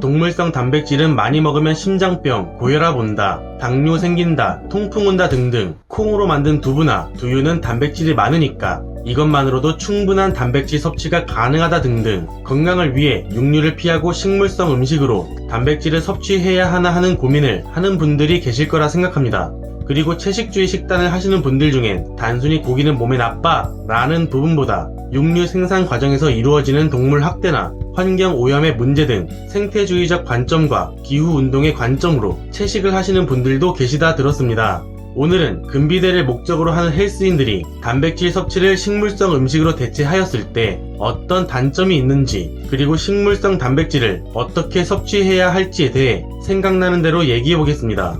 동물성 단백질은 많이 먹으면 심장병, 고혈압 온다, 당뇨 생긴다, 통풍 온다 등등. 콩으로 만든 두부나 두유는 단백질이 많으니까 이것만으로도 충분한 단백질 섭취가 가능하다 등등. 건강을 위해 육류를 피하고 식물성 음식으로 단백질을 섭취해야 하나 하는 고민을 하는 분들이 계실 거라 생각합니다. 그리고 채식주의 식단을 하시는 분들 중엔 단순히 고기는 몸에 나빠 라는 부분보다 육류 생산 과정에서 이루어지는 동물 학대나 환경 오염의 문제 등 생태주의적 관점과 기후운동의 관점으로 채식을 하시는 분들도 계시다 들었습니다. 오늘은 근비대를 목적으로 하는 헬스인들이 단백질 섭취를 식물성 음식으로 대체하였을 때 어떤 단점이 있는지, 그리고 식물성 단백질을 어떻게 섭취해야 할지에 대해 생각나는 대로 얘기해보겠습니다.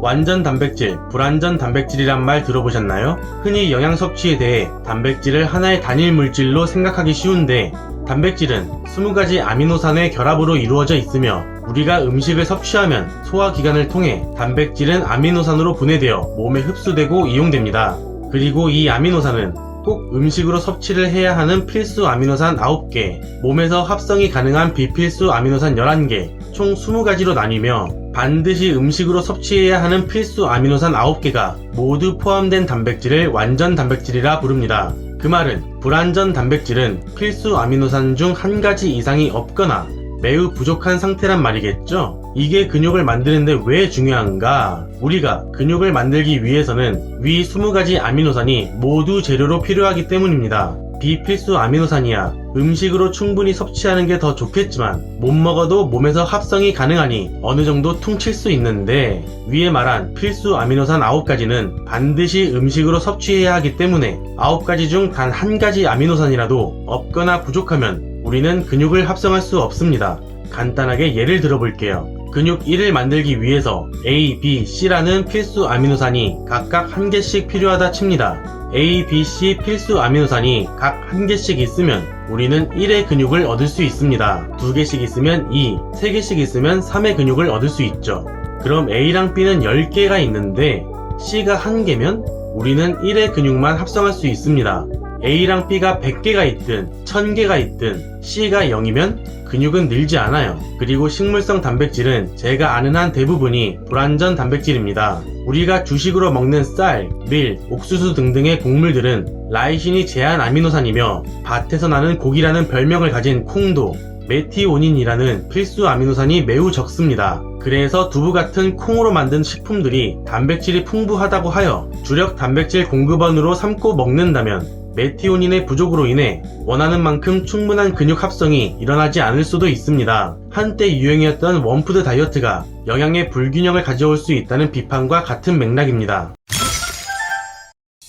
완전 단백질, 불완전 단백질이란 말 들어보셨나요? 흔히 영양 섭취에 대해 단백질을 하나의 단일 물질로 생각하기 쉬운데, 단백질은 20가지 아미노산의 결합으로 이루어져 있으며 우리가 음식을 섭취하면 소화기관을 통해 단백질은 아미노산으로 분해되어 몸에 흡수되고 이용됩니다. 그리고 이 아미노산은 꼭 음식으로 섭취를 해야 하는 필수 아미노산 9개, 몸에서 합성이 가능한 비필수 아미노산 11개, 총 20가지로 나뉘며 반드시 음식으로 섭취해야 하는 필수 아미노산 9개가 모두 포함된 단백질을 완전 단백질이라 부릅니다. 그 말은 불완전 단백질은 필수 아미노산 중 한 가지 이상이 없거나 매우 부족한 상태란 말이겠죠? 이게 근육을 만드는데 왜 중요한가? 우리가 근육을 만들기 위해서는 위 20가지 아미노산이 모두 재료로 필요하기 때문입니다. 비필수 아미노산이야 음식으로 충분히 섭취하는 게 더 좋겠지만 못 먹어도 몸에서 합성이 가능하니 어느 정도 퉁칠 수 있는데, 위에 말한 필수 아미노산 9가지는 반드시 음식으로 섭취해야 하기 때문에 9가지 중 단 한 가지 아미노산이라도 없거나 부족하면 우리는 근육을 합성할 수 없습니다. 간단하게 예를 들어볼게요. 근육 1을 만들기 위해서 A, B, C라는 필수 아미노산이 각각 한 개씩 필요하다 칩니다. A, B, C 필수 아미노산이 각 한 개씩 있으면 우리는 1의 근육을 얻을 수 있습니다. 2개씩 있으면 2, 3개씩 있으면 3의 근육을 얻을 수 있죠. 그럼 A랑 B는 10개가 있는데 C가 1개면 우리는 1의 근육만 합성할 수 있습니다. A랑 B가 100개가 있든 1000개가 있든 C가 0이면 근육은 늘지 않아요. 그리고 식물성 단백질은 제가 아는 한 대부분이 불완전 단백질입니다. 우리가 주식으로 먹는 쌀, 밀, 옥수수 등등의 곡물들은 라이신이 제한 아미노산이며 밭에서 나는 고기라는 별명을 가진 콩도 메티오닌이라는 필수 아미노산이 매우 적습니다. 그래서 두부 같은 콩으로 만든 식품들이 단백질이 풍부하다고 하여 주력 단백질 공급원으로 삼고 먹는다면 메티오닌의 부족으로 인해 원하는 만큼 충분한 근육 합성이 일어나지 않을 수도 있습니다. 한때 유행이었던 원푸드 다이어트가 영양의 불균형을 가져올 수 있다는 비판과 같은 맥락입니다.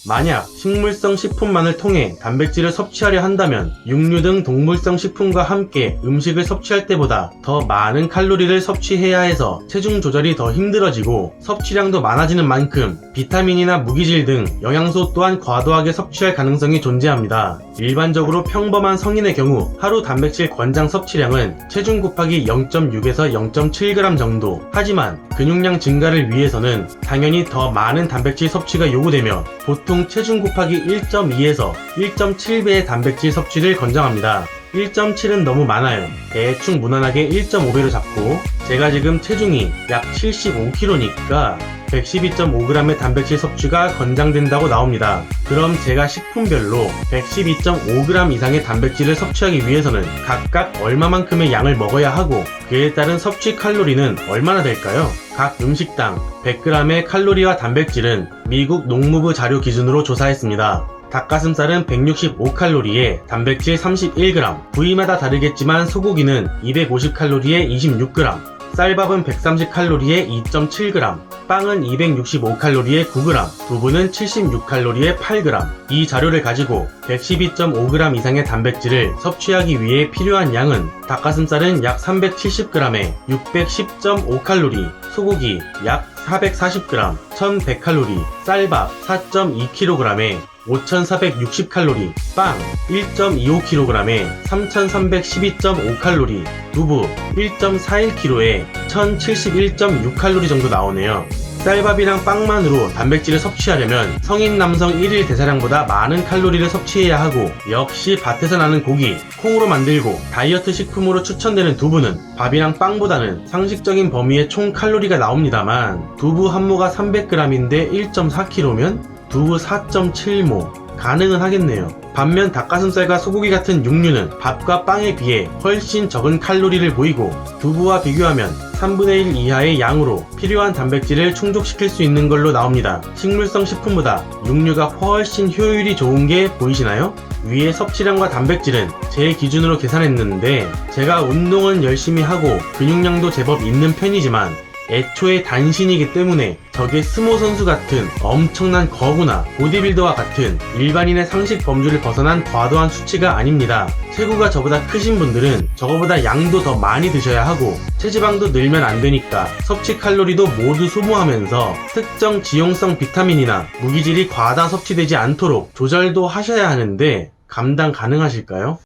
만약 식물성 식품만을 통해 단백질을 섭취하려 한다면 육류 등 동물성 식품과 함께 음식을 섭취할 때보다 더 많은 칼로리를 섭취해야 해서 체중 조절이 더 힘들어지고 섭취량도 많아지는 만큼 비타민이나 무기질 등 영양소 또한 과도하게 섭취할 가능성이 존재합니다. 일반적으로 평범한 성인의 경우 하루 단백질 권장 섭취량은 체중 곱하기 0.6에서 0.7g 정도. 하지만 근육량 증가를 위해서는 당연히 더 많은 단백질 섭취가 요구되며 보통 체중 곱하기 1.2에서 1.7배의 단백질 섭취를 권장합니다. 1.7은 너무 많아요. 대충 무난하게 1.5배로 잡고, 제가 지금 체중이 약 75kg니까 112.5g의 단백질 섭취가 권장된다고 나옵니다. 그럼 제가 식품별로 112.5g 이상의 단백질을 섭취하기 위해서는 각각 얼마만큼의 양을 먹어야 하고 그에 따른 섭취 칼로리는 얼마나 될까요? 각 음식당 100g의 칼로리와 단백질은 미국 농무부 자료 기준으로 조사했습니다. 닭가슴살은 165칼로리에 단백질 31g, 부위마다 다르겠지만 소고기는 250칼로리에 26g, 쌀밥은 130칼로리에 2.7g, 빵은 265칼로리에 9g, 두부는 76칼로리에 8g. 이 자료를 가지고 112.5g 이상의 단백질을 섭취하기 위해 필요한 양은 닭가슴살은 약 370g에 610.5칼로리, 소고기 약 440g, 1100칼로리, 쌀밥 4.2kg에 5460칼로리, 빵 1.25kg에 3312.5칼로리, 두부 1.41kg에 1071.6칼로리 정도 나오네요. 쌀밥이랑 빵만으로 단백질을 섭취하려면 성인 남성 1일 대사량보다 많은 칼로리를 섭취해야 하고, 역시 밭에서 나는 고기, 콩으로 만들고 다이어트 식품으로 추천되는 두부는 밥이랑 빵보다는 상식적인 범위의 총 칼로리가 나옵니다만, 두부 한 모가 300g인데 1.4kg면 두부 4.7모, 가능은 하겠네요. 반면 닭가슴살과 소고기 같은 육류는 밥과 빵에 비해 훨씬 적은 칼로리를 보이고, 두부와 비교하면 3분의 1 이하의 양으로 필요한 단백질을 충족시킬 수 있는 걸로 나옵니다. 식물성 식품보다 육류가 훨씬 효율이 좋은 게 보이시나요? 위의 섭취량과 단백질은 제 기준으로 계산했는데, 제가 운동은 열심히 하고 근육량도 제법 있는 편이지만 애초에 단신이기 때문에 저게 스모 선수 같은 엄청난 거구나 보디빌더와 같은 일반인의 상식 범주를 벗어난 과도한 수치가 아닙니다. 체구가 저보다 크신 분들은 저거보다 양도 더 많이 드셔야 하고, 체지방도 늘면 안 되니까 섭취 칼로리도 모두 소모하면서 특정 지용성 비타민이나 무기질이 과다 섭취되지 않도록 조절도 하셔야 하는데, 감당 가능하실까요?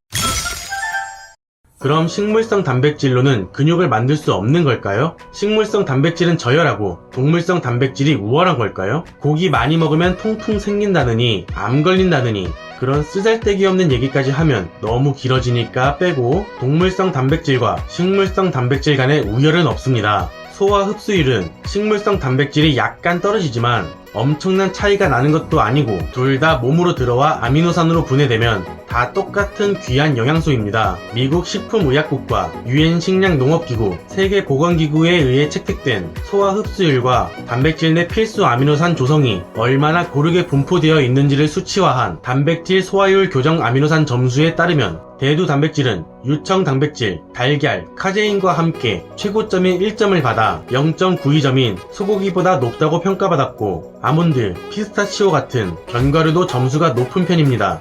그럼 식물성 단백질로는 근육을 만들 수 없는 걸까요? 식물성 단백질은 저열하고 동물성 단백질이 우월한 걸까요? 고기 많이 먹으면 통풍 생긴다느니, 암 걸린다느니, 그런 쓰잘데기 없는 얘기까지 하면 너무 길어지니까 빼고, 동물성 단백질과 식물성 단백질 간의 우열은 없습니다. 소화 흡수율은 식물성 단백질이 약간 떨어지지만 엄청난 차이가 나는 것도 아니고, 둘 다 몸으로 들어와 아미노산으로 분해되면 다 똑같은 귀한 영양소입니다. 미국 식품의약국과 유엔 식량농업기구, 세계보건기구에 의해 채택된 소화 흡수율과 단백질 내 필수 아미노산 조성이 얼마나 고르게 분포되어 있는지를 수치화한 단백질 소화율 교정 아미노산 점수에 따르면, 대두 단백질은 유청 단백질, 달걀, 카제인과 함께 최고점인 1점을 받아 0.92점인 소고기보다 높다고 평가받았고, 아몬드, 피스타치오 같은 견과류도 점수가 높은 편입니다.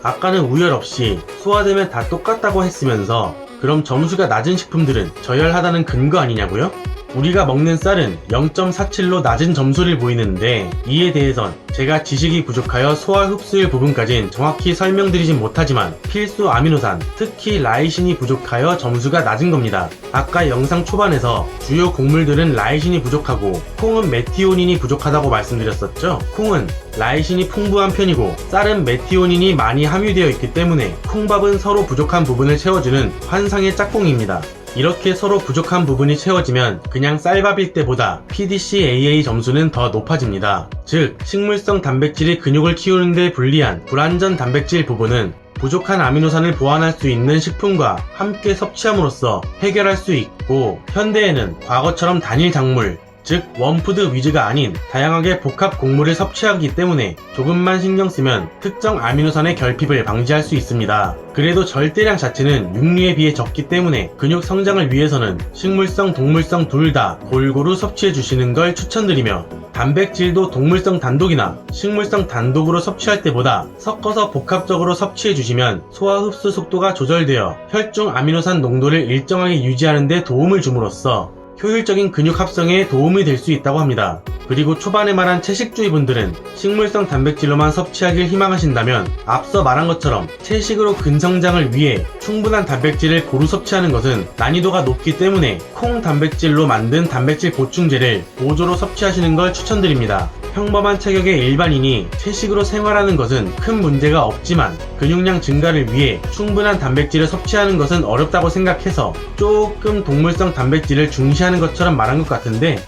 아까는 우열 없이 소화되면 다 똑같다고 했으면서 그럼 점수가 낮은 식품들은 저열하다는 근거 아니냐고요? 우리가 먹는 쌀은 0.47로 낮은 점수를 보이는데, 이에 대해선 제가 지식이 부족하여 소화 흡수율 부분까진 정확히 설명드리진 못하지만 필수 아미노산, 특히 라이신이 부족하여 점수가 낮은 겁니다. 아까 영상 초반에서 주요 곡물들은 라이신이 부족하고 콩은 메티오닌이 부족하다고 말씀드렸었죠? 콩은 라이신이 풍부한 편이고 쌀은 메티오닌이 많이 함유되어 있기 때문에 콩밥은 서로 부족한 부분을 채워주는 환상의 짝꿍입니다. 이렇게 서로 부족한 부분이 채워지면 그냥 쌀밥일 때보다 PDCAA 점수는 더 높아집니다. 즉, 식물성 단백질이 근육을 키우는 데 불리한 불완전 단백질 부분은 부족한 아미노산을 보완할 수 있는 식품과 함께 섭취함으로써 해결할 수 있고, 현대에는 과거처럼 단일 작물, 즉 원푸드 위주가 아닌 다양하게 복합 곡물을 섭취하기 때문에 조금만 신경 쓰면 특정 아미노산의 결핍을 방지할 수 있습니다. 그래도 절대량 자체는 육류에 비해 적기 때문에 근육 성장을 위해서는 식물성, 동물성 둘 다 골고루 섭취해 주시는 걸 추천드리며, 단백질도 동물성 단독이나 식물성 단독으로 섭취할 때보다 섞어서 복합적으로 섭취해 주시면 소화 흡수 속도가 조절되어 혈중 아미노산 농도를 일정하게 유지하는 데 도움을 줌으로써 효율적인 근육 합성에 도움이 될 수 있다고 합니다. 그리고 초반에 말한 채식주의 분들은 식물성 단백질로만 섭취하길 희망하신다면, 앞서 말한 것처럼 채식으로 근성장을 위해 충분한 단백질을 고루 섭취하는 것은 난이도가 높기 때문에 콩 단백질로 만든 단백질 보충제를 보조로 섭취하시는 걸 추천드립니다. 평범한 체격의 일반인이 채식으로 생활하는 것은 큰 문제가 없지만 근육량 증가를 위해 충분한 단백질을 섭취하는 것은 어렵다고 생각해서 조금 동물성 단백질을 중시하는 것처럼 말한 것 같은데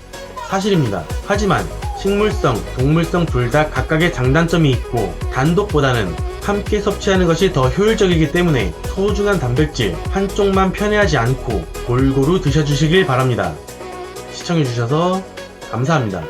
사실입니다. 하지만 식물성, 동물성 둘 다 각각의 장단점이 있고 단독보다는 함께 섭취하는 것이 더 효율적이기 때문에 소중한 단백질 한쪽만 편애하지 않고 골고루 드셔주시길 바랍니다. 시청해주셔서 감사합니다.